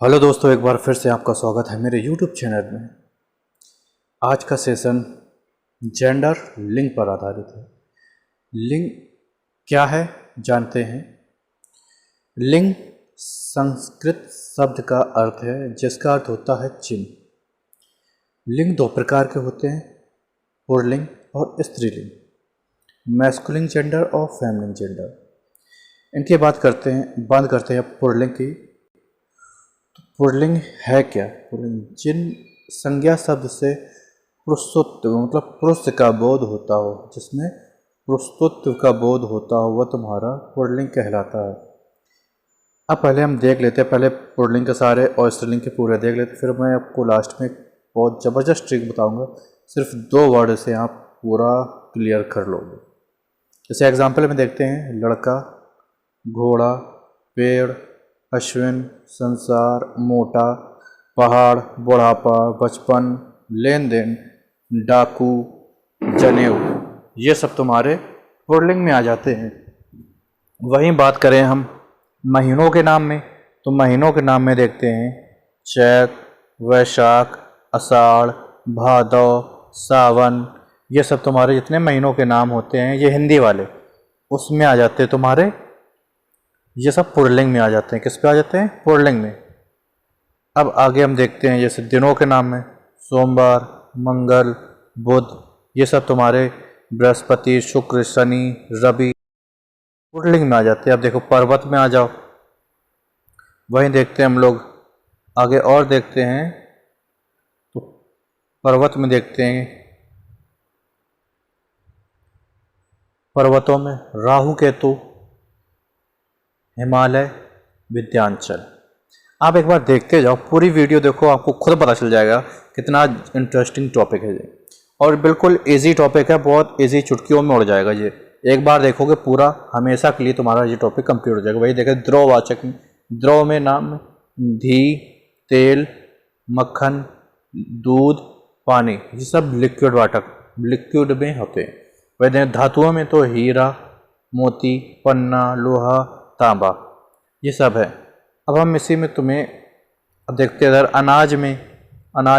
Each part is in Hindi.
हेलो दोस्तों, एक बार फिर से आपका स्वागत है मेरे YouTube चैनल में। आज का सेशन जेंडर लिंग पर आधारित है। लिंग क्या है जानते हैं। लिंग संस्कृत शब्द का अर्थ है जिसका अर्थ होता है चिन्ह। लिंग दो प्रकार के होते हैं, पुल्लिंग और स्त्रीलिंग, मैस्कुलिन जेंडर और फेमिनिन जेंडर। इनकी बात करते हैं पुल्लिंग की। पुल्लिंग है क्या? पुल्लिंग जिन संज्ञा शब्द से पुरुषत्व मतलब पुरुष का बोध होता हो, जिसमें पुरुषत्व का बोध होता हो, वह तुम्हारा पुल्लिंग कहलाता है। अब पहले हम देख लेते हैं, पहले पुल्लिंग के सारे और स्त्रीलिंग के पूरे देख लेते हैं, फिर मैं आपको लास्ट में बहुत ज़बरदस्त ट्रिक बताऊंगा। सिर्फ 2 वर्ड से आप पूरा क्लियर कर लोगे। जैसे एग्जाम्पल में देखते हैं, लड़का, घोड़ा, पेड़, अश्विन, संसार, मोटा, पहाड़, बुढ़ापा, बचपन, लेन देन, डाकू, जनेऊ, ये सब तुम्हारे पुल्लिंग में आ जाते हैं। वहीं बात करें हम महीनों के नाम में, तो महीनों के नाम में देखते हैं चैत, वैशाख, आषाढ़, भादौ, सावन, ये सब तुम्हारे जितने महीनों के नाम होते हैं, ये हिंदी वाले, उसमें आ जाते हैं तुम्हारे। ये सब पुल्लिंग में आ जाते हैं। किस पे आ जाते हैं? पुल्लिंग में। अब आगे हम देखते हैं, जैसे दिनों के नाम में सोमवार, मंगल, बुध, ये सब तुम्हारे बृहस्पति, शुक्र, शनि, रवि, पुल्लिंग में आ जाते हैं। अब देखो पर्वत में आ जाओ, वहीं देखते हैं हम लोग आगे और देखते हैं, तो पर्वत में देखते हैं, पर्वतों में राहु, केतु, हिमालय, विंध्याचल। आप एक बार देखते जाओ, पूरी वीडियो देखो, आपको खुद पता चल जाएगा कितना इंटरेस्टिंग टॉपिक है ये। और बिल्कुल इजी टॉपिक है, बहुत इजी, चुटकियों में उड़ जाएगा ये। एक बार देखोगे पूरा, हमेशा के लिए तुम्हारा ये टॉपिक कंप्लीट हो जाएगा। वही देखें द्रववाचक में, द्रव में नाम घी, तेल, मक्खन, दूध, पानी, ये सब लिक्विड वाटर, लिक्विड में होते हैं। वही देखें धातुओं में तो हीरा, मोती, पन्ना, लोहा, तांबा, ये सब है। अब हम इसी में तुम्हें अब देखते हैं, इधर अनाज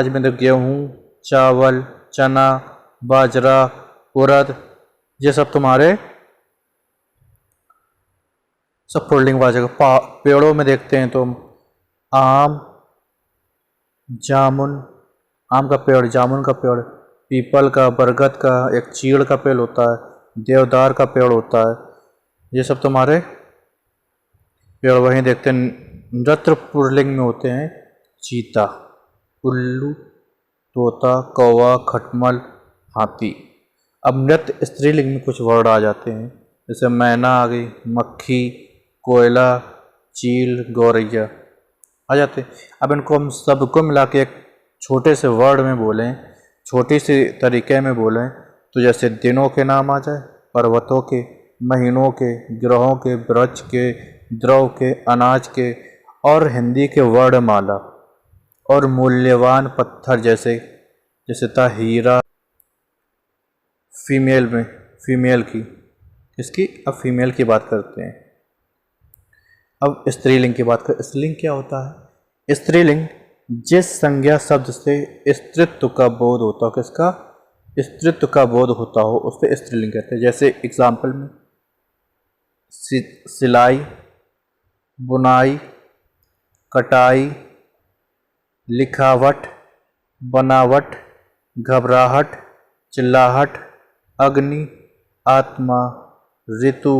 में तो गेहूँ, चावल, चना, बाजरा, उड़द, ये सब तुम्हारे सब पुल्लिंग वाचक। पेड़ों में देखते हैं तो आम, जामुन, आम का पेड़, जामुन का पेड़, पीपल का, बरगद का, एक चीड़ का पेड़ होता है, देवदार का पेड़ होता है, ये सब तुम्हारे पेड़। वहीं देखते हैं नृत्य पुल्लिंग में होते हैं चीता, उल्लू, तोता, कौवा, खटमल, हाथी। अब नृत्य स्त्रीलिंग में कुछ वर्ड आ जाते हैं, जैसे मैना आ गई, मक्खी, कोयला, चील, गौरैया आ जाते हैं। अब इनको हम सबको मिला के एक छोटे से वर्ड में बोलें, छोटी सी तरीके में बोलें, तो जैसे दिनों के नाम आ जाए, पर्वतों के, महीनों के, ग्रहों के, वृक्ष के, द्रव के, अनाज के, और हिंदी के वर्णमाला, और मूल्यवान पत्थर जैसे था हीरा। फीमेल में, फीमेल की, इसकी अब फीमेल की बात करते हैं। अब स्त्रीलिंग की बात करें। स्त्रीलिंग क्या होता है? स्त्रीलिंग जिस संज्ञा शब्द से स्त्रीत्व का बोध होता हो, किसका? स्त्रीत्व का बोध होता हो, उससे स्त्रीलिंग कहते हैं। जैसे एग्जाम्पल में सिलाई, बुनाई, कटाई, लिखावट, बनावट, घबराहट, चिल्लाहट, अग्नि, आत्मा, ऋतु,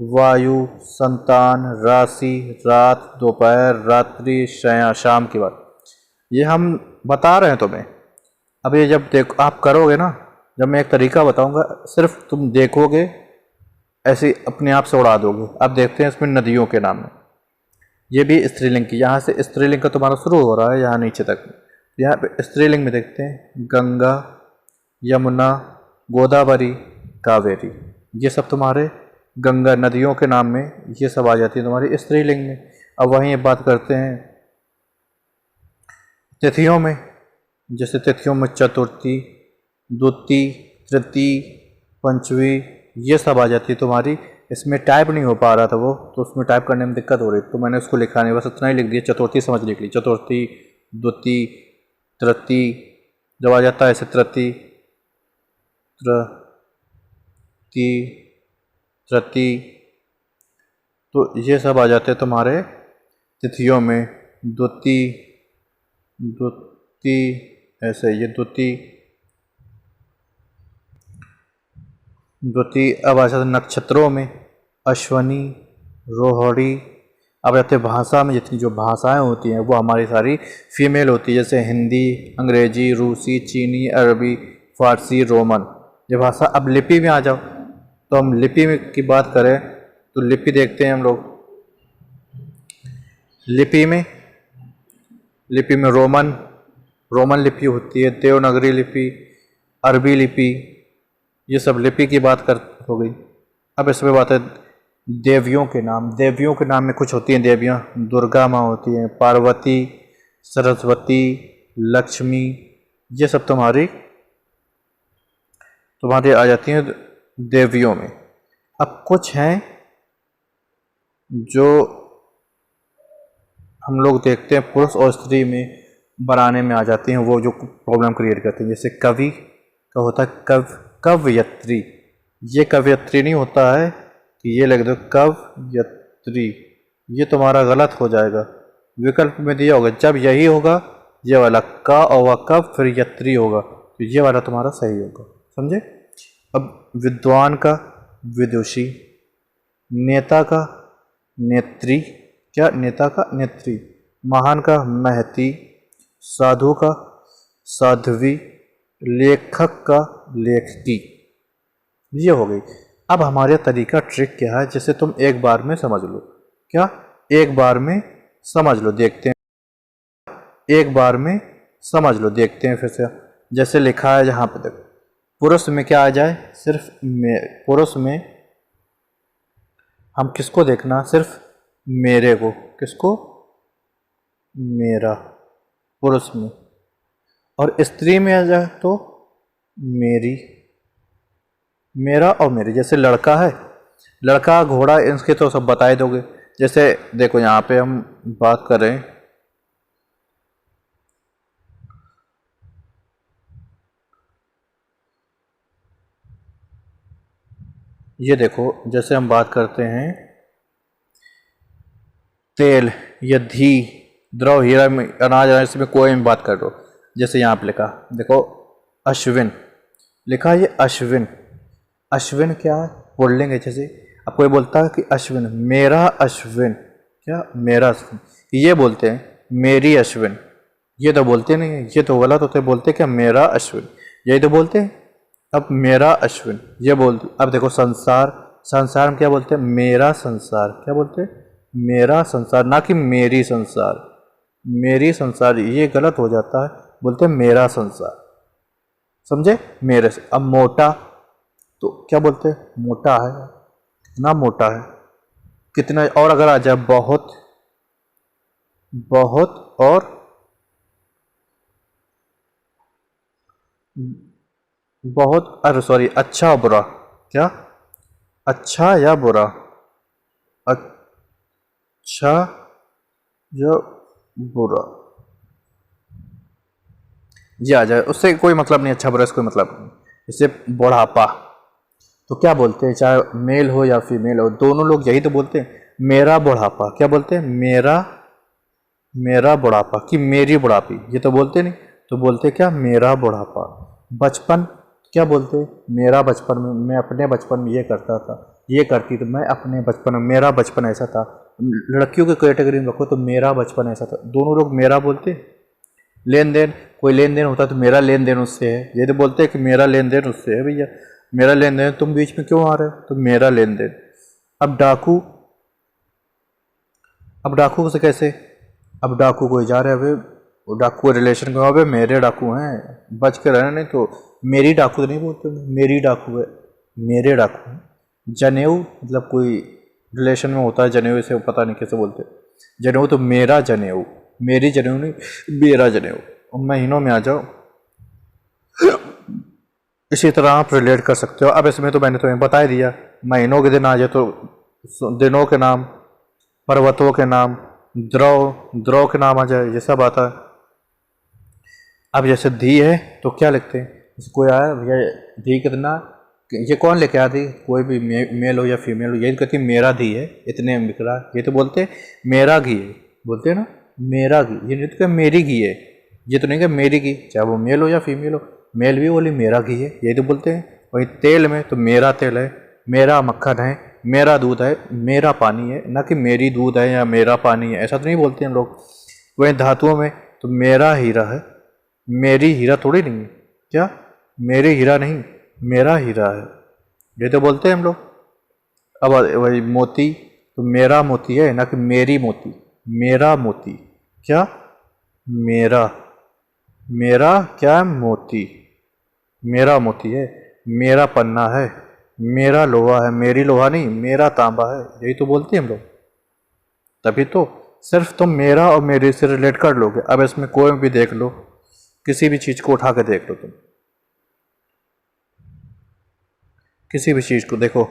वायु, संतान, राशि, रात, दोपहर, रात्रि, शाम की बात, ये हम बता रहे हैं तुम्हें। अब ये जब देखो आप करोगे ना, जब मैं एक तरीका बताऊंगा, सिर्फ तुम देखोगे, ऐसे अपने आप से उड़ा दोगे। अब देखते हैं इसमें नदियों के नाम में, ये भी स्त्रीलिंग की, यहाँ से स्त्रीलिंग का तुम्हारा शुरू हो रहा है यहाँ नीचे तक। यहाँ पे स्त्रीलिंग में देखते हैं गंगा, यमुना, गोदावरी, कावेरी, ये सब तुम्हारे गंगा नदियों के नाम में ये सब आ जाती है तुम्हारी स्त्रीलिंग में। अब वहीं बात करते हैं तिथियों में, जैसे तिथियों में चतुर्थी, द्वितीय, तृतीय, पंचमी, ये सब आ जाती है तुम्हारी इसमें टाइप नहीं हो पा रहा था वो, तो उसमें टाइप करने में दिक्कत हो रही, तो मैंने उसको लिखा नहीं, बस इतना ही लिख दिया, चतुर्थी समझ लिख ली, चतुर्थी, द्वितीय, तृतीय, जब आ जाता है ऐसे तृतीय, तृतीय, तो ये सब आ जाते हैं तुम्हारे तिथियों में। द्वितीय, द्वितीय ऐसे, ये द्वितीय, द्वितीय। अब आ जाते नक्षत्रों में, अश्वनी, रोहिणी। अब आते भाषा में, जितनी जो भाषाएं होती हैं वो हमारी सारी फीमेल होती है, जैसे हिंदी, अंग्रेजी, रूसी, चीनी, अरबी, फारसी, रोमन, ये भाषा। अब लिपि में आ जाओ, तो हम लिपि में की बात करें तो लिपि देखते हैं हम लोग। लिपि में रोमन लिपि होती है, देवनागरी लिपि, अरबी लिपि, ये सब लिपि की बात कर हो गई। अब इसमें बात है देवियों के नाम। देवियों के नाम में कुछ होती हैं देवियाँ, दुर्गा माँ होती हैं, पार्वती, सरस्वती, लक्ष्मी, ये सब तुम्हारी आ जाती हैं देवियों में। अब कुछ हैं जो हम लोग देखते हैं पुरुष और स्त्री में बनाने में आ जाती हैं, वो जो प्रॉब्लम क्रिएट करती हैं। जैसे कवि का होता है कवयत्री, ये कवयत्री नहीं होता है कि ये लिख दो कवयत्री, ये तुम्हारा गलत हो जाएगा। विकल्प में दिया होगा, जब यही होगा ये वाला का और वह कव फिर यत्री होगा, तो ये वाला तुम्हारा सही होगा, समझे। अब विद्वान का विदुषी, नेता का नेत्री, क्या नेता का नेत्री, महान का महती, साधु का साध्वी, लेखक का लेखकी, ये हो गई। अब हमारा तरीका ट्रिक क्या है, जिसे तुम एक बार में समझ लो। क्या एक बार में समझ लो, देखते हैं, एक बार में समझ लो, देखते हैं फिर से। जैसे लिखा है जहाँ पे तक पुरुष में क्या आ जाए, सिर्फ पुरुष में हम किसको देखना, सिर्फ मेरे को, किसको, मेरा, पुरुष में। और स्त्री में आ जाए तो मेरी, मेरा और मेरी। जैसे लड़का है, लड़का, घोड़ा, इसके तो सब बताए दोगे। जैसे देखो यहाँ पे हम बात कर रहे हैं, ये देखो, जैसे हम बात करते हैं तेल या घी, द्रव, हीरा, अनाज, इसमें कोई में बात कर लो। जैसे यहाँ पे लिखा, देखो अश्विन लिखा है, ये अश्विन, अश्विन क्या है, पुल्लिंग है। जैसे अब कोई बोलता है कि अश्विन, मेरा अश्विन, क्या मेरा अश्विन, ये बोलते हैं मेरी अश्विन, ये तो बोलते नहीं है, ये तो गलत होते, बोलते क्या मेरा अश्विन, यही तो बोलते हैं। अब मेरा अश्विन ये बोलते। अब देखो संसार, संसार में क्या बोलते हैं, मेरा संसार, क्या बोलते हैं, मेरा संसार, ना कि मेरी संसार, मेरी संसार, ये गलत हो जाता है, बोलते हैं मेरा संसार, समझे, मेरे से। अब मोटा तो क्या बोलते हैं, मोटा है, कितना मोटा है, कितना। और अगर आ जाए बहुत, बहुत और बहुत, अरे सॉरी, अच्छा और बुरा, क्या, अच्छा या बुरा, अच्छा या बुरा, ये आ जाए, उससे कोई मतलब नहीं, अच्छा बुरा से कोई मतलब नहीं। जैसे बुढ़ापा तो क्या बोलते हैं, चाहे मेल हो या फीमेल हो, दोनों लोग यही तो बोलते हैं, मेरा बुढ़ापा, क्या बोलते हैं, मेरा, मेरा बुढ़ापा, कि मेरी बुढ़ापी, ये तो बोलते नहीं, तो बोलते क्या, मेरा बुढ़ापा। बचपन क्या बोलते हैं, मेरा बचपन में, मैं अपने बचपन में ये करता था, ये करती, तो मैं अपने बचपन में, मेरा बचपन ऐसा था। लड़कियों की कैटेगरी में रखो तो मेरा बचपन ऐसा था, दोनों लोग मेरा बोलते हैं। लेन देन, कोई लेन देन होता है तो मेरा लेन देन उससे है, ये तो बोलते हैं कि मेरा लेन देन उससे है, भैया मेरा लेन देन, तुम बीच में क्यों आ रहे हो, तो मेरा लेन देन। अब डाकू, अब डाकू से कैसे, अब डाकू कोई जा रहे हैं, वो डाकू रिलेशन में, अबे मेरे डाकू हैं, बच के रहना, नहीं तो मेरी डाकू तो नहीं बोलते, मेरी डाकू है, मेरे डाकू हैं। जनेऊ मतलब कोई रिलेशन में होता है, जनेऊ से पता नहीं कैसे बोलते, जनेऊ तो मेरा जनेऊ, मेरी जनेऊ नहीं, मेरा जनेऊ। और महीनों में आ जाओ, इसी तरह आप रिलेट कर सकते हो। अब इसमें तो मैंने तुम्हें बता ही दिया, महीनों के दिन आ जाए तो दिनों के नाम, पर्वतों के नाम, द्रव के नाम आ जाए, ये सब आता है। अब जैसे धी है तो क्या लिखते हैं, कोई आया भैया धी कितना, ये कौन लेके आती, कोई भी मेल हो या फीमेल हो, यही कहती मेरा धी है इतने में बिक रहा, ये तो बोलते मेरा घी है, बोलते हैं ना मेरा घी, ये नहीं तो क्या मेरी घी है, ये तो नहीं क्या मेरी घी, चाहे वो मेल हो या फीमेल हो, मेल भी बोली मेरा घी है, यही तो बोलते हैं। वही तेल में तो मेरा तेल है, मेरा मक्खन है, मेरा दूध है, मेरा पानी है, ना कि मेरी दूध है या मेरा पानी है, ऐसा तो नहीं बोलते हम लोग। वही धातुओं में तो मेरा हीरा है, मेरी हीरा थोड़ी नहीं है, क्या मेरी हीरा नहीं मेरा हीरा है, ये तो बोलते हैं हम लोग। अब वही मोती तो मेरा मोती है, ना कि मेरी मोती, मेरा मोती, क्या मेरा, मेरा क्या मोती, मेरा मोती है, मेरा पन्ना है, मेरा लोहा है, मेरी लोहा नहीं मेरा तांबा है, यही तो बोलते हैं हम लोग। तभी तो सिर्फ तुम मेरा और मेरे से रिलेट कर लोगे। अब इसमें कोई भी देख लो, किसी भी चीज़ को उठा के देख लो, तुम किसी भी चीज़ को देखो।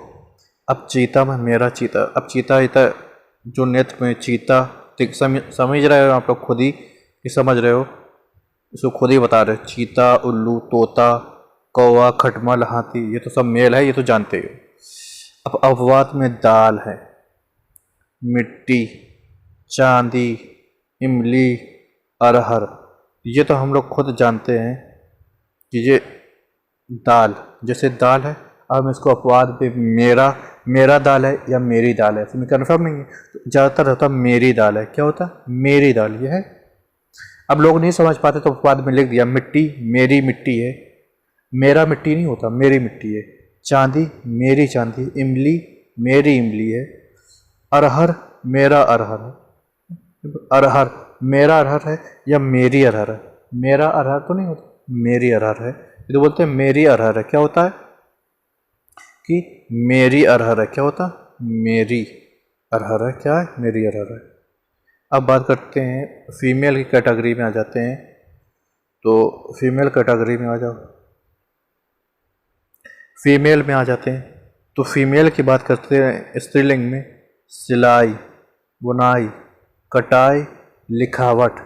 अब चीता में मेरा चीता, अब चीता जो नेत्र में चीता, समझ रहे हो आप लोग, खुद ही समझ रहे हो, इसको खुद ही बता रहे, चीता, उल्लू, तोता, कौवा, खटमल, हाथी, ये तो सब मेल है, ये तो जानते हो। अब अपवाद में दाल है, मिट्टी, चांदी, इमली, अरहर, ये तो हम लोग खुद जानते हैं कि ये दाल, जैसे दाल है। अब इसको अपवाद पे मेरा दाल है या मेरी दाल है, इसमें कन्फर्म नहीं है, तो ज़्यादातर होता मेरी दाल है, क्या होता मेरी दाल, ये है। अब लोग नहीं समझ पाते तो अपवाद में लिख दिया, मिट्टी मेरी मिट्टी है, मेरा मिट्टी नहीं होता मेरी मिट्टी है, चांदी मेरी चांदी, इमली मेरी इमली है, अरहर मेरा अरहर है, अरहर मेरा अरहर है या मेरी अरहर है, मेरा अरहर तो नहीं होता मेरी अरहर है, ये तो बोलते हैं मेरी अरहर है, क्या होता है कि मेरी अरहर है, क्या होता मेरी अरहर है, क्या है मेरी अरहर है। अब बात करते हैं फीमेल की कैटेगरी में आ जाते हैं, तो फीमेल कैटेगरी में आ जाओ, फीमेल में आ जाते हैं, तो फीमेल की बात करते हैं स्त्रीलिंग में, सिलाई, बुनाई, कटाई, लिखावट।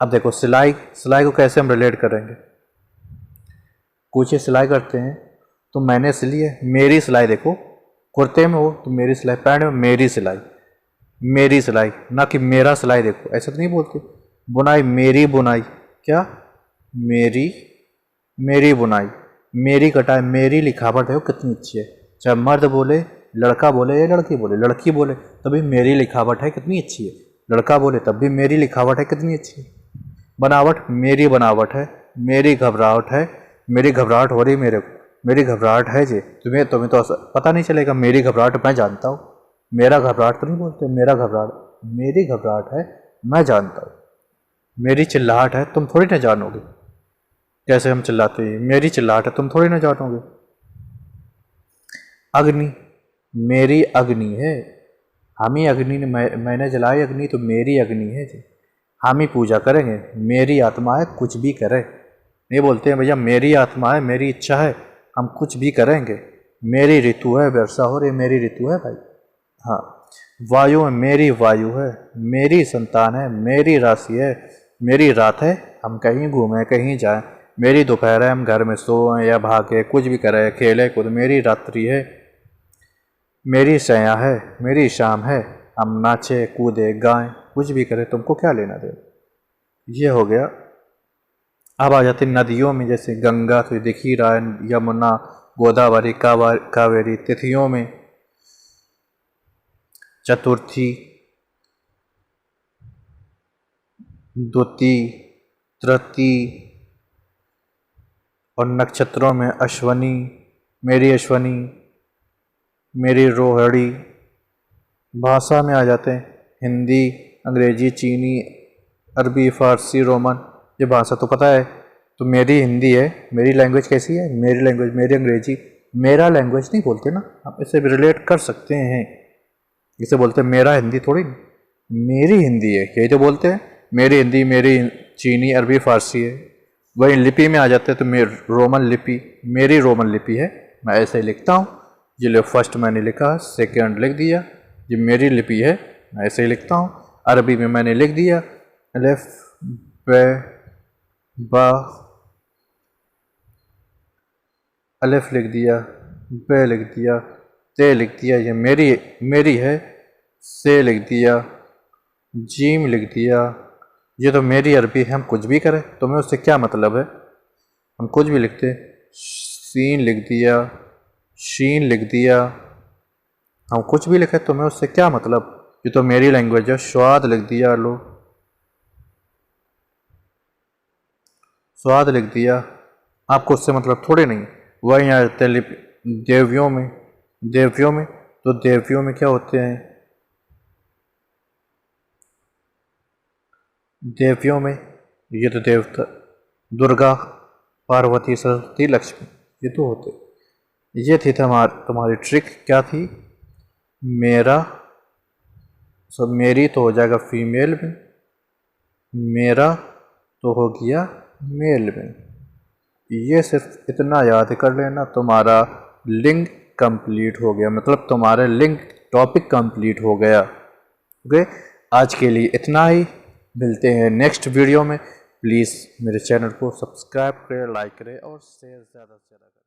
अब देखो सिलाई को कैसे हम रिलेट करेंगे, कुछ सिलाई करते हैं तो मैंने सिली है, मेरी सिलाई, देखो कुर्ते में हो तो मेरी सिलाई, पैंट में मेरी सिलाई, मेरी सिलाई, ना कि मेरा सिलाई, देखो ऐसा तो नहीं बोलते। बुनाई मेरी बुनाई, क्या मेरी बुनाई, मेरी कटाई, मेरी लिखावट है वो कितनी अच्छी है, चाहे मर्द बोले, लड़का बोले या लड़की बोले तभी मेरी लिखावट है कितनी अच्छी है, लड़का बोले तब भी मेरी लिखावट है कितनी अच्छी है। बनावट मेरी बनावट है, मेरी घबराहट है, मेरी घबराहट हो रही मेरी घबराहट है जी, तुम्हें तो पता नहीं चलेगा, मेरी घबराहट मैं जानता हूँ, मेरा घबराहट तो नहीं बोलते, मेरी घबराहट है मैं जानता हूँ, मेरी चिल्लाहट है तुम थोड़ी ना जानोगे, कैसे हम चिल्लाते हैं, मेरी चिल्लाहट है तुम थोड़ी ना जानोगे। अग्नि मेरी अग्नि है, हम ही अग्नि ने मैंने जलाई अग्नि तो मेरी अग्नि है जी, हम ही पूजा करेंगे, मेरी आत्मा है कुछ भी करे, नहीं बोलते हैं भैया मेरी आत्मा है मेरी इच्छा है हम कुछ भी करेंगे, मेरी ऋतु है वर्षा हो रही मेरी ऋतु है भाई, हाँ। वायु है मेरी वायु है, मेरी संतान है, मेरी राशि है, मेरी रात है हम कहीं घूमें कहीं जाएं, मेरी दोपहर है हम घर में सोएं या भागे कुछ भी करें खेले कूद, मेरी रात्रि है, मेरी सया है, मेरी शाम है हम नाचे कूदे गाएं कुछ भी करें, तुमको क्या लेना दे। ये हो गया। अब आ जाते नदियों में, जैसे गंगा तो दिख ही रहा है, यमुना, गोदावरी, कावेरी। तिथियों में चतुर्थी, द्वितीय, तृतीय, और नक्षत्रों में अश्वनी, मेरी अश्वनी, मेरी रोहिणी। भाषा में आ जाते हैं हिंदी, अंग्रेजी, चीनी, अरबी, फारसी, रोमन। ये भाषा तो पता है, तो मेरी हिंदी है, मेरी लैंग्वेज कैसी है, मेरी लैंग्वेज, मेरी अंग्रेजी, मेरा लैंग्वेज नहीं बोलते ना, आप इसे भी रिलेट कर सकते हैं, इसे बोलते हैं मेरा हिंदी थोड़ी, मेरी हिंदी है, यही तो बोलते हैं, मेरी हिंदी, मेरी चीनी, अरबी, फारसी है। वही लिपि में आ जाते हैं तो मेरी रोमन लिपि, मेरी रोमन लिपि है, मैं ऐसे ही लिखता हूँ, ये लो फर्स्ट मैंने लिखा, सेकंड लिख दिया, ये मेरी लिपि है, मैं ऐसे ही लिखता हूँ। अरबी में मैंने लिख दिया अलिफ बे बा, अलिफ लिख दिया, बे लिख दिया, ते लिख दिया, ये मेरी है, से लिख दिया, जीम लिख दिया, ये तो मेरी अरबी है। हम कुछ भी करें तो मैं उससे क्या मतलब है, हम कुछ भी लिखते, सीन लिख दिया, शीन लिख दिया, हम कुछ भी लिखे तो मैं उससे क्या मतलब, ये तो मेरी लैंग्वेज है। स्वाद लिख दिया, लो स्वाद लिख दिया, आपको उससे मतलब थोड़े नहीं। वही यहाँ देवियों में तो देवियों में क्या होते हैं, देवियों में ये तो देवता दुर्गा, पार्वती, सरस्वती, लक्ष्मी, ये तो होते। ये थी तुम्हारी ट्रिक, क्या थी, मेरा सब, मेरी तो हो जाएगा फीमेल में, मेरा तो हो गया मेल में। ये सिर्फ इतना याद कर लेना, तुम्हारा लिंक कंप्लीट हो गया, मतलब तुम्हारा लिंक टॉपिक कंप्लीट हो गया। ओके, आज के लिए इतना ही, मिलते हैं नेक्स्ट वीडियो में। प्लीज़ मेरे चैनल को सब्सक्राइब करें, लाइक करें और शेयर ज़्यादा से ज़्यादा करें।